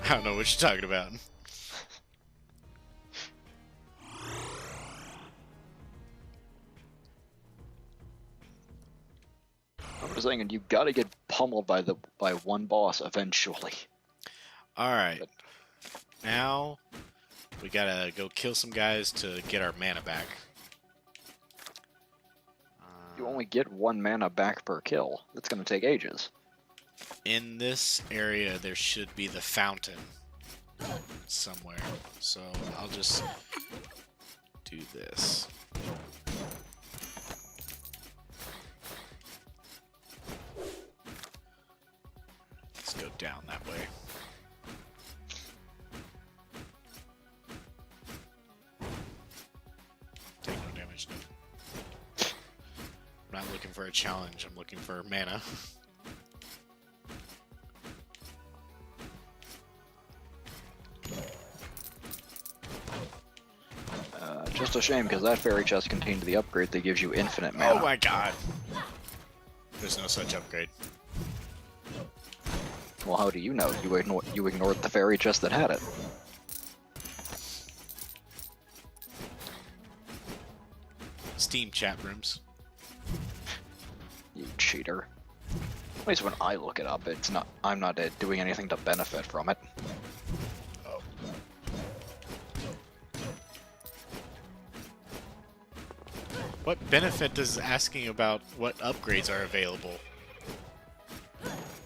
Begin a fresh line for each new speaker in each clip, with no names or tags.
I don't know what you're talking about.
I'm just saying, you gotta get pummeled by one boss eventually.
Alright. Now, we gotta go kill some guys to get our mana back.
You only get 1 mana back per kill. That's gonna take ages.
In this area, there should be the fountain somewhere. So I'll just do this. Let's go down that way. Take no damage, no. I'm not looking for a challenge, I'm looking for mana.
Just a shame, because that fairy chest contained the upgrade that gives you infinite mana.
Oh my god! There's no such upgrade.
Well, how do you know? You ignored the fairy chest that had it.
Steam chat rooms.
You cheater. At least when I look it up, I'm not doing anything to benefit from it.
Oh. What benefit does asking about what upgrades are available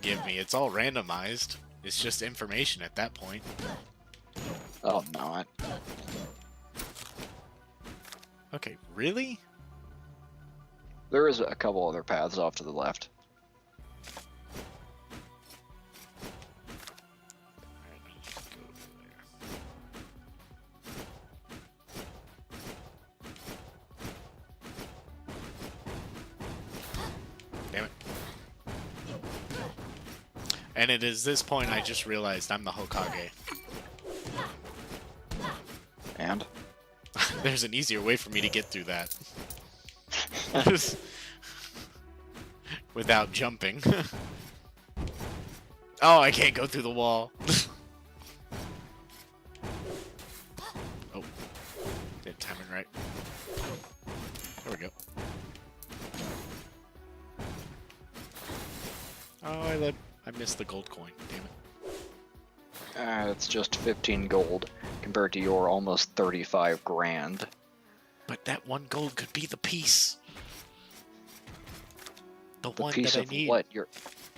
give me? It's all randomized. It's just information at that point.
Oh, not.
Okay, really?
There is a couple other paths off to the left.
Damn it. And it is this point I just realized I'm the Hokage.
And?
There's an easier way for me to get through that. Without jumping. Oh, I can't go through the wall. Oh. Didn't time it right. There we go. Oh, I missed the gold coin. Damn it.
It's just 15 gold compared to your almost 35 grand.
But that 1 gold could be the piece. The one
piece
that I
of
need.
what?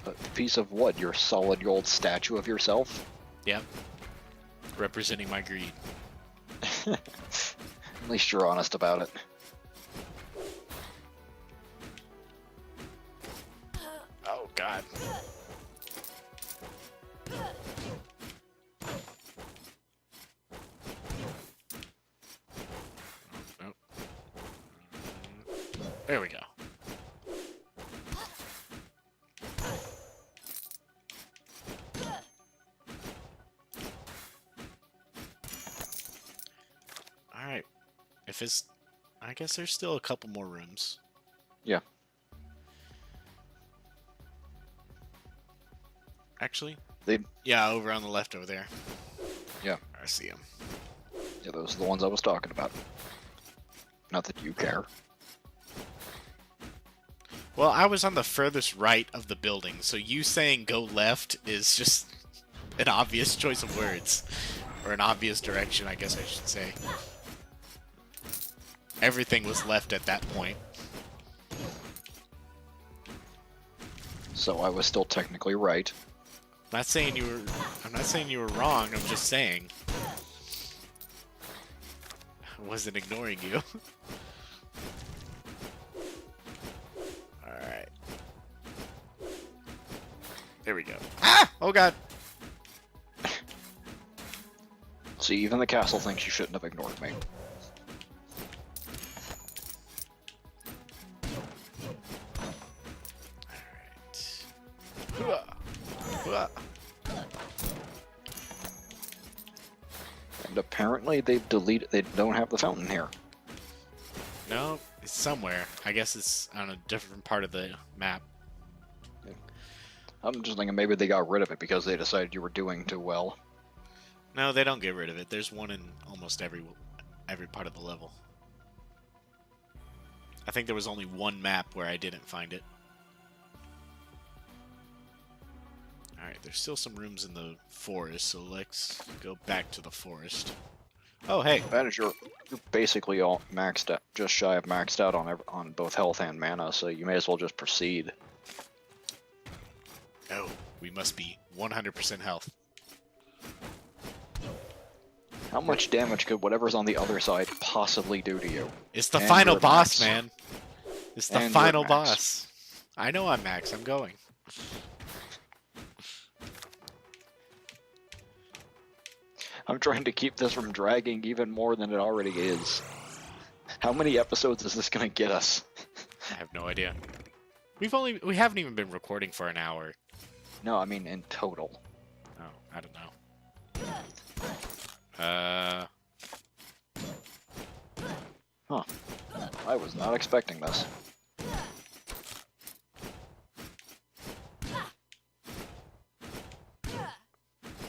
The piece of what? Your solid gold statue of yourself?
Yep. Representing my greed.
At least you're honest about it.
Oh, God. Oh. There we go. Alright. If it's... I guess there's still a couple more rooms.
Yeah.
Actually?
They...
Yeah, over on the left over there.
Yeah.
I see them.
Yeah, those are the ones I was talking about. Not that you care.
Well, I was on the furthest right of the building, so you saying go left is just an obvious choice of words. Or an obvious direction, I guess I should say. Everything was left at that point.
So I was still technically right.
I'm not saying you were wrong, I'm just saying. I wasn't ignoring you. Alright. There we go. Ah! Oh god!
See, even the castle thinks you shouldn't have ignored me.
Alright.
And apparently they don't have the fountain here.
No, it's somewhere. I guess it's on a different part of the map.
I'm just thinking maybe they got rid of it because they decided you were doing too well.
No, they don't get rid of it. There's one in almost every part of the level. I think there was only one map where I didn't find it. Alright, there's still some rooms in the forest, so let's go back to the forest. Oh, hey.
Advantage, you're basically all maxed out, just shy of maxed out on both health and mana, so you may as well just proceed.
Oh, we must be 100% health.
How much damage could whatever's on the other side possibly do to you?
It's the
And
final
you're
boss,
max.
man. It's the
And
final
you're max.
boss. I know I'm max. I'm going.
I'm trying to keep this from dragging even more than it already is. How many episodes is this gonna get us?
I have no idea. We haven't even been recording for an hour.
No, I mean in total.
Oh, I don't know.
Huh. I was not expecting this.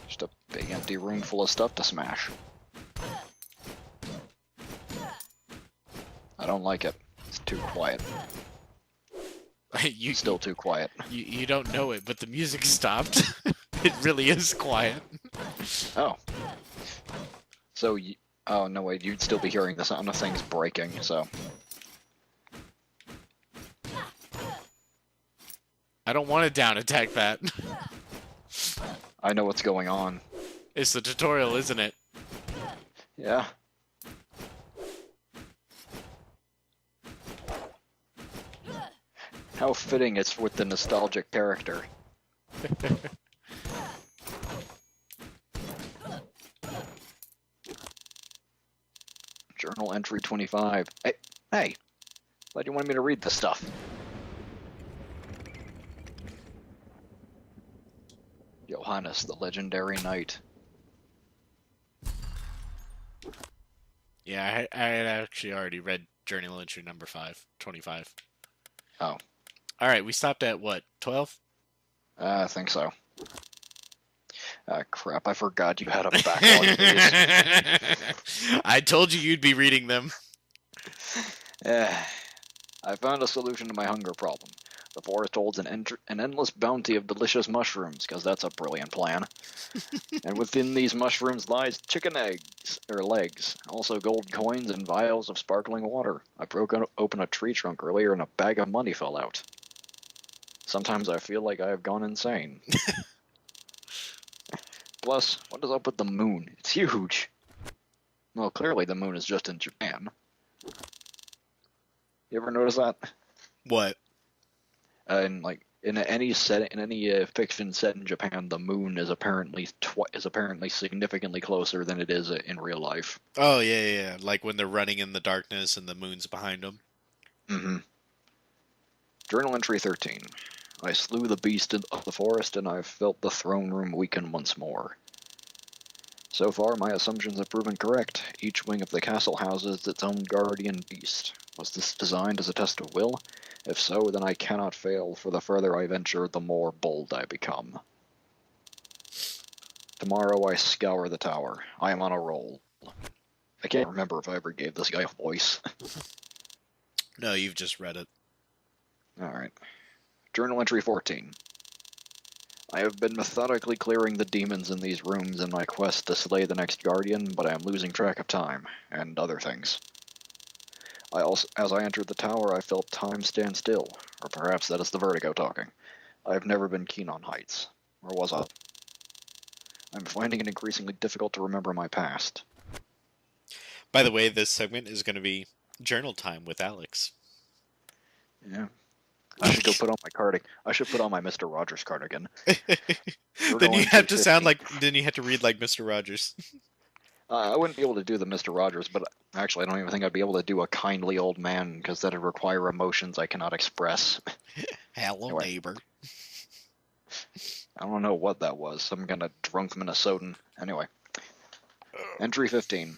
Just a big empty room full of stuff to smash. I don't like it. It's too quiet.
you
Still too quiet.
you don't know it, but the music stopped. It really is quiet.
Oh. So, oh no wait, you'd still be hearing the sound of things breaking, so.
I don't want to down attack that.
I know what's going on.
It's the tutorial, isn't it?
Yeah. How fitting it's with the nostalgic character. Journal entry 25. Hey! Glad you wanted me to read this stuff. Johannes, the legendary knight.
Yeah, I had actually already read journal entry number 25.
Oh.
Alright, we stopped at what, 12?
I think so. Ah, crap, I forgot you had a backlog of these.
I told you you'd be reading them.
I found a solution to my hunger problem. The forest holds an endless bounty of delicious mushrooms, because that's a brilliant plan. And within these mushrooms lies chicken eggs, or legs, also gold coins and vials of sparkling water. I broke open a tree trunk earlier and a bag of money fell out. Sometimes I feel like I have gone insane. Plus, what is up with the moon? It's huge. Well, clearly the moon is just in Japan. You ever notice that?
What?
In any fiction set in Japan, the moon is apparently significantly closer than it is in real life.
Oh, yeah. Like when they're running in the darkness and the moon's behind them.
Mm-hmm. Journal entry 13. I slew the beast of the forest, and I've felt the throne room weaken once more. So far, my assumptions have proven correct. Each wing of the castle houses its own guardian beast. Was this designed as a test of will? If so, then I cannot fail, for the further I venture, the more bold I become. Tomorrow I scour the tower. I am on a roll. I can't remember if I ever gave this guy a voice.
No, you've just read it.
Alright. Journal entry 14. I have been methodically clearing the demons in these rooms in my quest to slay the next guardian, but I am losing track of time, and other things. As I entered the tower, I felt time stand still, or perhaps that is the vertigo talking. I have never been keen on heights. Or was I? I'm finding it increasingly difficult to remember my past.
By the way, this segment is going to be journal time with Alex.
Yeah. I should go put on my cardigan. I should put on my Mr. Rogers cardigan.
Then you have to sound like. Then you have to read like Mr. Rogers.
I wouldn't be able to do the Mr. Rogers, but actually, I don't even think I'd be able to do a kindly old man, because that'd require emotions I cannot express.
Hello,
Anyway.
neighbor.
I don't know what that was. Some kind of drunk Minnesotan. Anyway. Entry 15.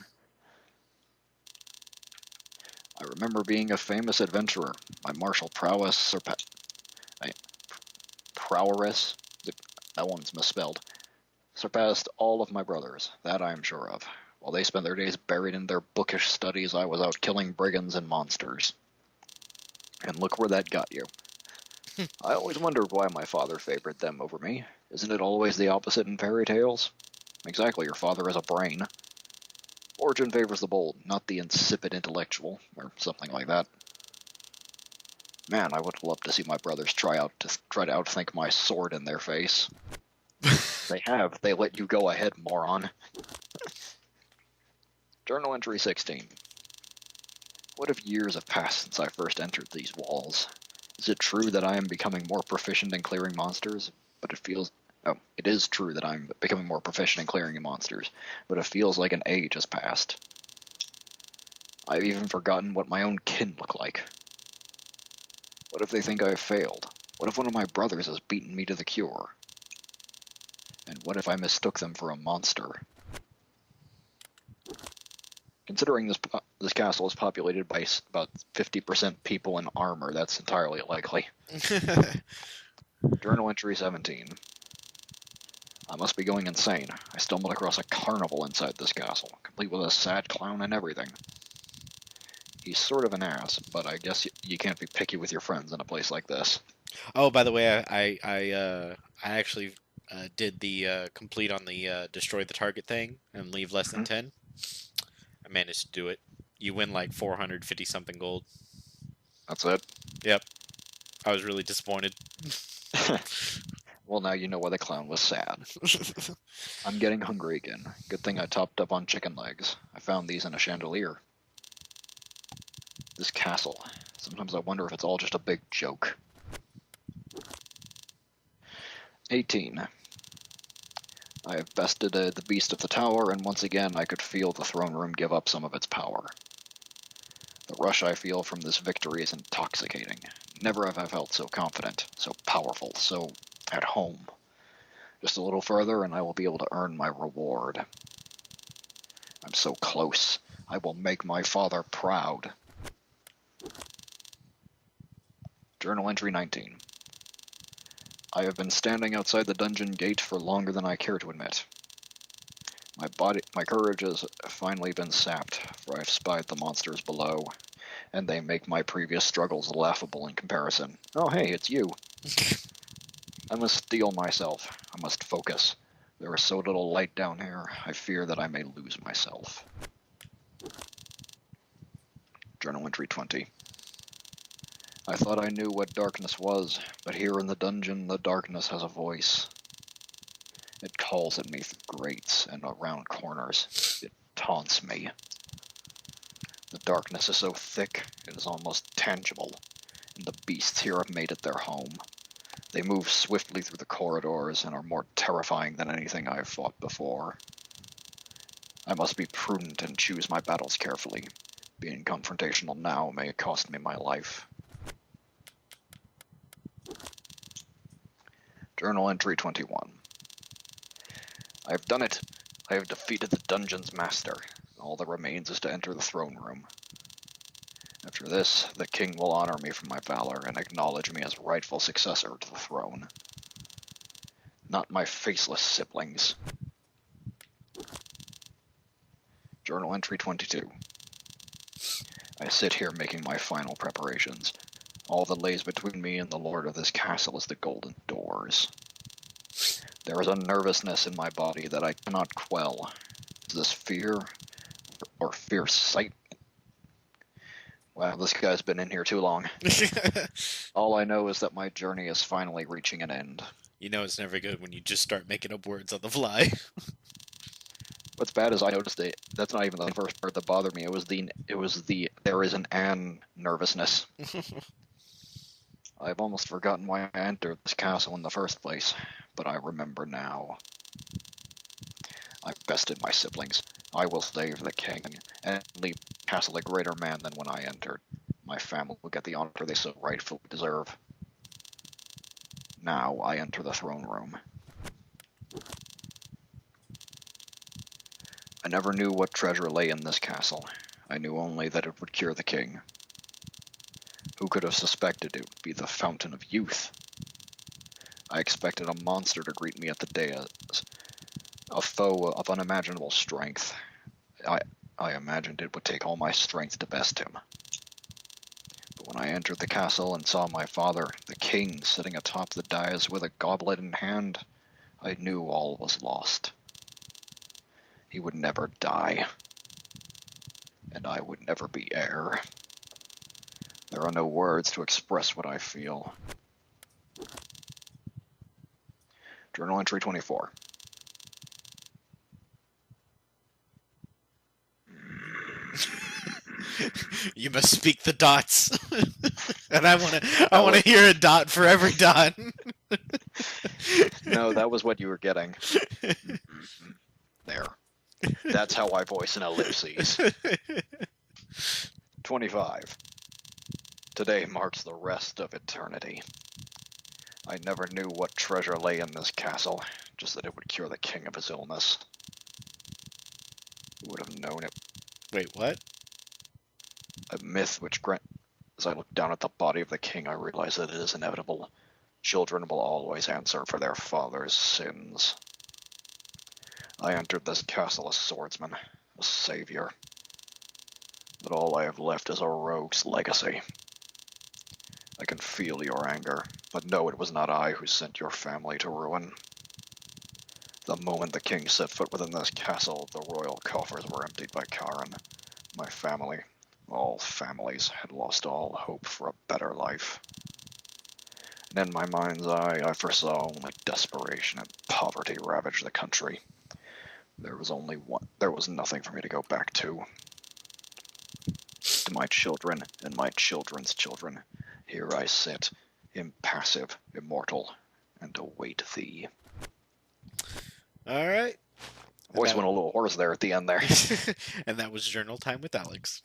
I remember being a famous adventurer. My martial prowess That one's misspelled. Surpassed all of my brothers, that I am sure of. While they spent their days buried in their bookish studies, I was out killing brigands and monsters. And look where that got you. I always wondered why my father favored them over me. Isn't it always the opposite in fairy tales? Exactly, your father has a brain. Fortune favors the bold, not the insipid intellectual, or something like that. Man, I would love to see my brothers try to outthink my sword in their face. They have. They let you go ahead, moron. Journal entry 16. What if years have passed since I first entered these walls? Is it true that I am becoming more proficient in clearing monsters? But it feels... Oh, it is true that I'm becoming more proficient in clearing monsters, but it feels like an age has passed. I've even forgotten what my own kin look like. What if they think I've failed? What if one of my brothers has beaten me to the cure? And what if I mistook them for a monster? Considering this castle is populated by about 50% people in armor, that's entirely likely. Journal entry 17. I must be going insane. I stumbled across a carnival inside this castle, complete with a sad clown and everything. He's sort of an ass, but I guess you can't be picky with your friends in a place like this.
Oh, by the way, I actually did the complete on the destroy the target thing and leave less than 10. I managed to do it. You win like 450 something gold.
That's it?
Yep. I was really disappointed.
Well, now you know why the clown was sad. I'm getting hungry again. Good thing I topped up on chicken legs. I found these in a chandelier. This castle. Sometimes I wonder if it's all just a big joke. 18. I have bested the beast of the tower, and once again I could feel the throne room give up some of its power. The rush I feel from this victory is intoxicating. Never have I felt so confident, so powerful, so at home. Just a little further and I will be able to earn my reward. I'm so close. I will make my father proud. Journal entry 19. I have been standing outside the dungeon gate for longer than I care to admit. My courage has finally been sapped, for I have spied the monsters below, and they make my previous struggles laughable in comparison. Oh hey, it's you. I must steel myself. I must focus. There is so little light down here, I fear that I may lose myself. Journal entry 20. I thought I knew what darkness was, but here in the dungeon the darkness has a voice. It calls at me through grates and around corners. It taunts me. The darkness is so thick, it is almost tangible, and the beasts here have made it their home. They move swiftly through the corridors and are more terrifying than anything I have fought before. I must be prudent and choose my battles carefully. Being confrontational now may cost me my life. Journal entry 21. I have done it. I have defeated the dungeon's master. All that remains is to enter the throne room. After this, the king will honor me for my valor and acknowledge me as rightful successor to the throne. Not my faceless siblings. Journal entry 22. I sit here making my final preparations. All that lays between me and the lord of this castle is the golden doors. There is a nervousness in my body that I cannot quell. Is this fear or fierce sight? Wow, this guy's been in here too long. All I know is that my journey is finally reaching an end.
You know it's never good when you just start making up words on the fly.
What's bad is I noticed that that's not even the first part that bothered me. It was the there is an nervousness. I've almost forgotten why I entered this castle in the first place, but I remember now. I've bested my siblings. I will save the king, and leave the castle a greater man than when I entered. My family will get the honor they so rightfully deserve. Now I enter the throne room. I never knew what treasure lay in this castle. I knew only that it would cure the king. Who could have suspected it would be the fountain of youth? I expected a monster to greet me at the dais, a foe of unimaginable strength. I, I imagined it would take all my strength to best him. But when I entered the castle and saw my father, the king, sitting atop the dais with a goblet in hand, I knew all was lost. He would never die, and I would never be heir. There are no words to express what I feel. Journal entry 24.
You must speak the dots, and I
That
want
was,
to hear a dot for every dot.
no, that was what you were getting. There. That's how I voice an ellipses. 25. Today marks the rest of eternity. I never knew what treasure lay in this castle, just that it would cure the king of his illness. Who would have known it?
Wait, what?
A myth which as I look down at the body of the king, I realize that it is inevitable. Children will always answer for their father's sins. I entered this castle a swordsman, a savior. But all I have left is a rogue's legacy. I can feel your anger, but no, it was not I who sent your family to ruin. The moment the king set foot within this castle, the royal coffers were emptied by Karen. My family, all families, had lost all hope for a better life. And in my mind's eye, I foresaw only desperation and poverty ravage the country. There was nothing for me to go back to. To my children and my children's children, here I sit, impassive, immortal, and await thee.
All right.
Voice went a little hoarse there at the end there.
And that was Journal Time with Alex.